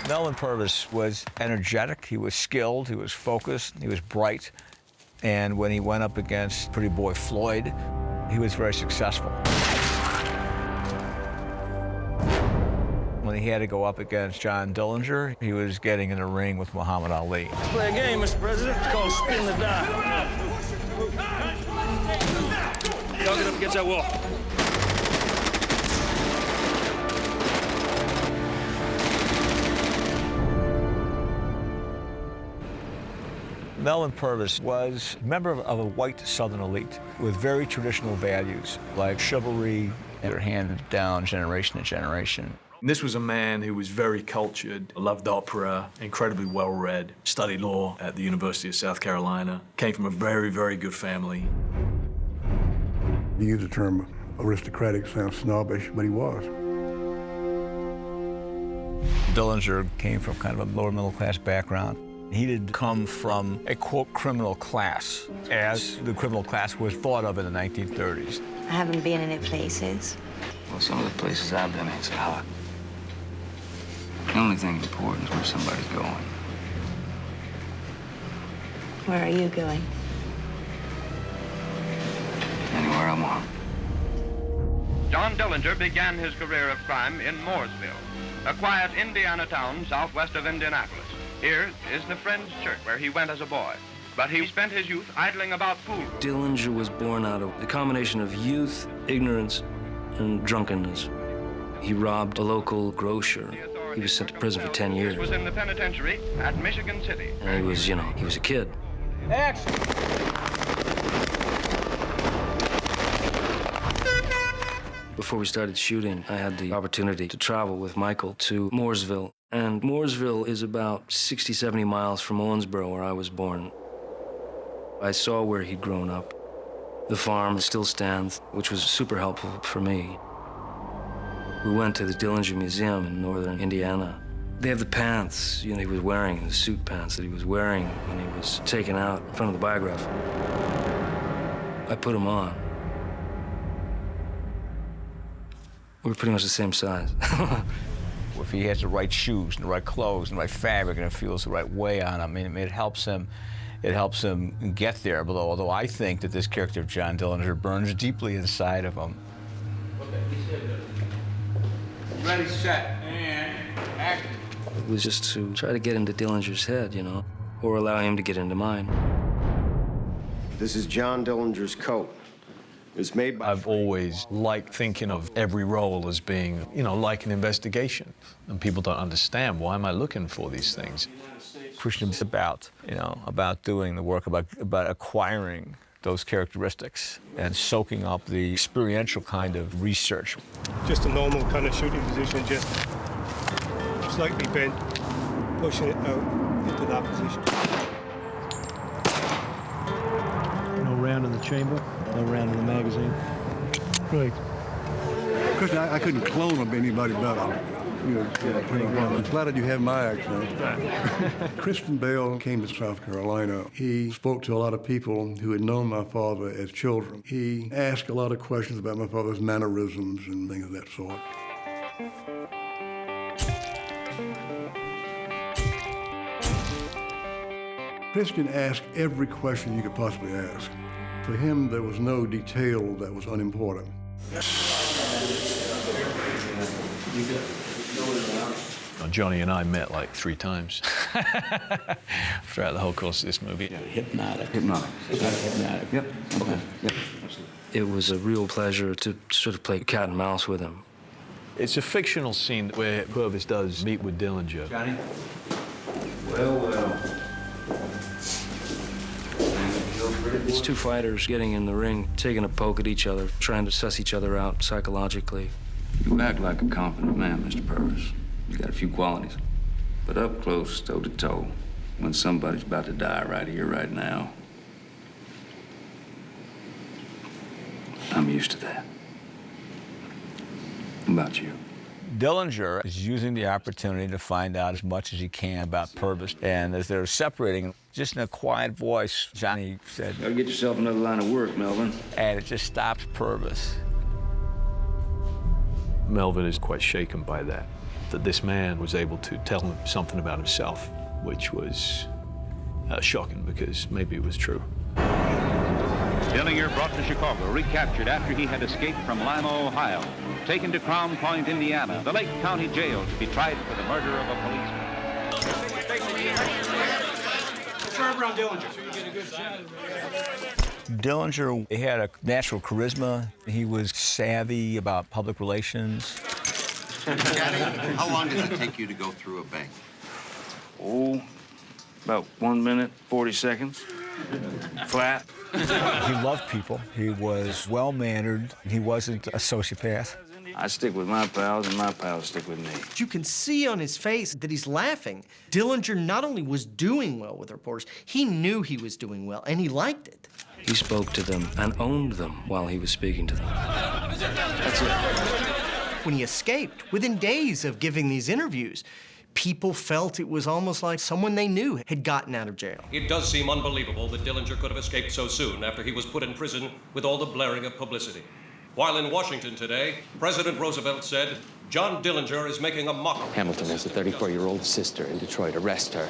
Melvin Purvis was energetic, he was skilled, he was focused, he was bright. And when he went up against Pretty Boy Floyd, he was very successful. When he had to go up against John Dillinger, he was getting in the ring with Muhammad Ali. Let's play a game, Mr. President. It's called spin the die. Y'all get up against that wall. Melvin Purvis was a member of a white Southern elite with very traditional values, like chivalry, that are handed down generation to generation. This was a man who was very cultured, loved opera, incredibly well-read, studied law at the University of South Carolina, came from a very, very good family. You use the term aristocratic, sounds snobbish, but he was. Dillinger came from kind of a lower middle class background. He did come from a, quote, criminal class, as the criminal class was thought of in the 1930s. I haven't been any places. Well, some of the places I've been ain't so hot. The only thing important is where somebody's going. Where are you going? Anywhere I want. John Dillinger began his career of crime in Mooresville, a quiet Indiana town southwest of Indianapolis. Here is the Friends Church where he went as a boy, but he spent his youth idling about pool rooms. Dillinger was born out of the combination of youth, ignorance, and drunkenness. He robbed a local grocer. He was sent to prison for 10 years. He was in the penitentiary at Michigan City. And he was, he was a kid. Action! Before we started shooting, I had the opportunity to travel with Michael to Mooresville. And Mooresville is about 60, 70 miles from Owensboro, where I was born. I saw where he'd grown up. The farm still stands, which was super helpful for me. We went to the Dillinger Museum in northern Indiana. They have the pants, he was wearing, the suit pants that he was wearing when he was taken out in front of the biograph. I put them on. We were pretty much the same size. If he has the right shoes and the right clothes and the right fabric and it feels the right way on him, it helps him get there. But although I think that this character of John Dillinger burns deeply inside of him. Ready, set, and action. It was just to try to get into Dillinger's head, or allow him to get into mine. This is John Dillinger's coat. It's made by... I've always liked thinking of every role as being, like an investigation. And people don't understand, why am I looking for these things? Christian's about doing the work, about acquiring those characteristics and soaking up the experiential kind of research. Just a normal kind of shooting position, just slightly bent, pushing it out into that position. No round in the chamber, no round in the magazine. Right. Because I couldn't clone of anybody better. I'm flattered you have my accent. Christian Bale came to South Carolina. He spoke to a lot of people who had known my father as children. He asked a lot of questions about my father's mannerisms and things of that sort. Christian asked every question you could possibly ask. For him, there was no detail that was unimportant. Johnny and I met like 3 times throughout the whole course of this movie. Yeah, hypnotic. Hypnotic. Yep. Okay. Yep. It was a real pleasure to sort of play cat and mouse with him. It's a fictional scene where Purvis does meet with Dillinger. Johnny? Well. It's 2 fighters getting in the ring, taking a poke at each other, trying to suss each other out psychologically. You act like a competent man, Mr. Purvis. You got a few qualities. But up close, toe to toe, when somebody's about to die right here, right now, I'm used to that. How about you? Dillinger is using the opportunity to find out as much as he can about Purvis. And as they're separating, just in a quiet voice, Johnny said, "Gotta get yourself another line of work, Melvin." And it just stops Purvis. Melvin is quite shaken by that. that this man was able to tell him something about himself, which was shocking because maybe it was true. Dillinger brought to Chicago, recaptured after he had escaped from Lima, Ohio, taken to Crown Point, Indiana, the Lake County Jail, to be tried for the murder of a policeman. Dillinger, he had a natural charisma. He was savvy about public relations. Johnny, how long does it take you to go through a bank? Oh, about 1 minute, 40 seconds. Flat. He loved people. He was well-mannered. He wasn't a sociopath. I stick with my pals, and my pals stick with me. You can see on his face that he's laughing. Dillinger not only was doing well with reporters, he knew he was doing well, and he liked it. He spoke to them and owned them while he was speaking to them. That's it. When he escaped, within days of giving these interviews, people felt it was almost like someone they knew had gotten out of jail. It does seem unbelievable that Dillinger could have escaped so soon after he was put in prison with all the blaring of publicity. While in Washington today, President Roosevelt said, John Dillinger is making a mock of Hamilton has a 34-year-old sister in Detroit. Arrest her.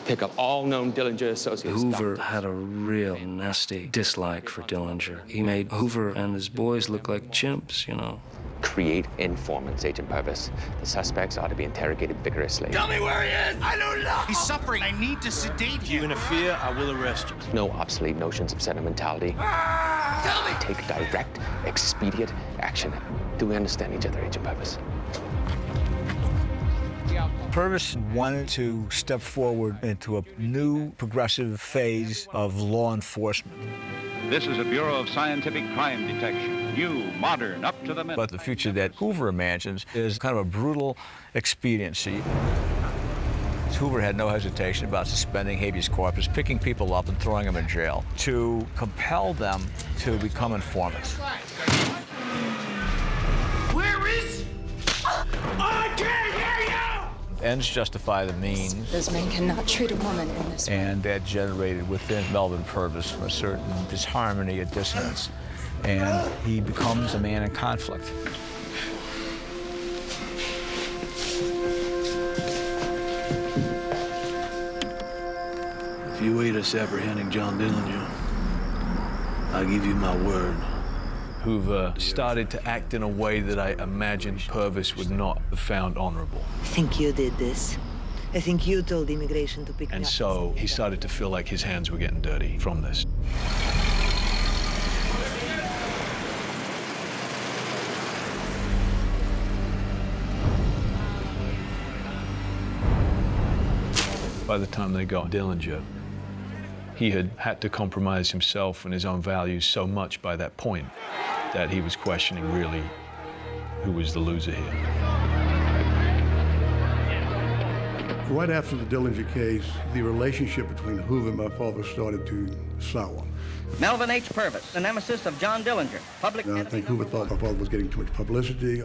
Pick up all known Dillinger associates. Hoover had a real nasty dislike for Dillinger. He made Hoover and his boys look like chimps, you know. Create informants, Agent Purvis. The suspects ought to be interrogated vigorously. Tell me where he is! I don't know! He's suffering. I need to sedate him. If you interfere, I will arrest you. No obsolete notions of sentimentality. Tell me! Take direct, expedient action. Do we understand each other, Agent Purvis? Purvis wanted to step forward into a new progressive phase of law enforcement. This is a Bureau of Scientific Crime Detection. New, modern, up to the minute. But the future that Hoover imagines is kind of a brutal expediency. Hoover had no hesitation about suspending habeas corpus, picking people up and throwing them in jail to compel them to become informants. Where is... I can't hear you! Ends justify the means. Those men cannot treat a woman in this way. And that generated within Melvin Purvis a certain disharmony, a dissonance. And he becomes a man in conflict. If you aid us apprehending John Dillinger, I'll give you my word. Hoover started to act in a way that I imagined Purvis would not have found honorable. I think you did this. I think you told immigration to pick me up. And so he started to feel like his hands were getting dirty from this. By the time they got Dillinger, he had to compromise himself and his own values so much by that point that he was questioning really who was the loser here. Right after the Dillinger case, the relationship between Hoover and my father started to sour. Melvin H. Purvis, the nemesis of John Dillinger. I think Hoover thought my father was getting too much publicity.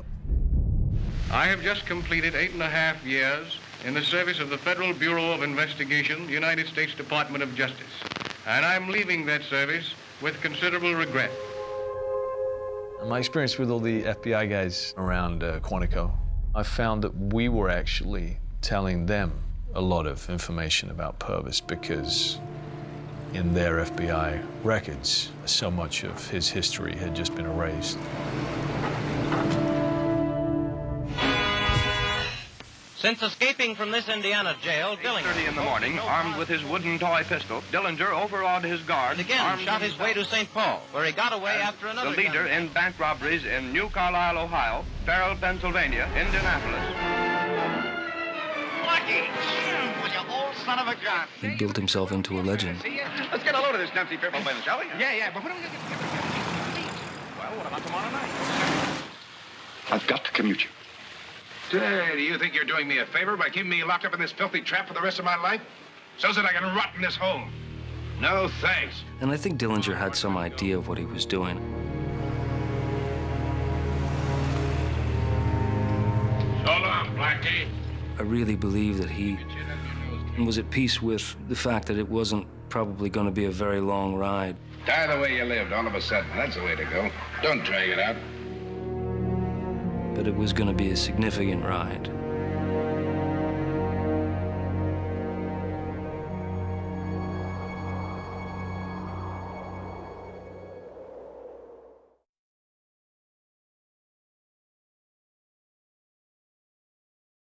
I have just completed 8.5 years in the service of the Federal Bureau of Investigation, the United States Department of Justice. And I'm leaving that service with considerable regret. My experience with all the FBI guys around Quantico, I found that we were actually telling them a lot of information about Purvis because in their FBI records, so much of his history had just been erased. Since escaping from this Indiana jail, Dillinger... 8:30 in the morning, armed with his wooden toy pistol, Dillinger overawed his guard... And again shot his way to St. Paul, where he got away after another... The leader in bank robberies in New Carlisle, Ohio, Farrell, Pennsylvania, Indianapolis. Lucky! You old son of a gun! He built himself into a legend. Let's get a load of this empty purple bin, shall we? Yeah, but when are we going to get... Well, what about tomorrow night? I've got to commute you. Say, do you think you're doing me a favor by keeping me locked up in this filthy trap for the rest of my life? So that I can rot in this hole. No, thanks. And I think Dillinger had some idea of what he was doing. So long, Blackie. I really believe that he was at peace with the fact that it wasn't probably going to be a very long ride. Die the way you lived, all of a sudden. That's the way to go. Don't drag it out. But it was going to be a significant ride.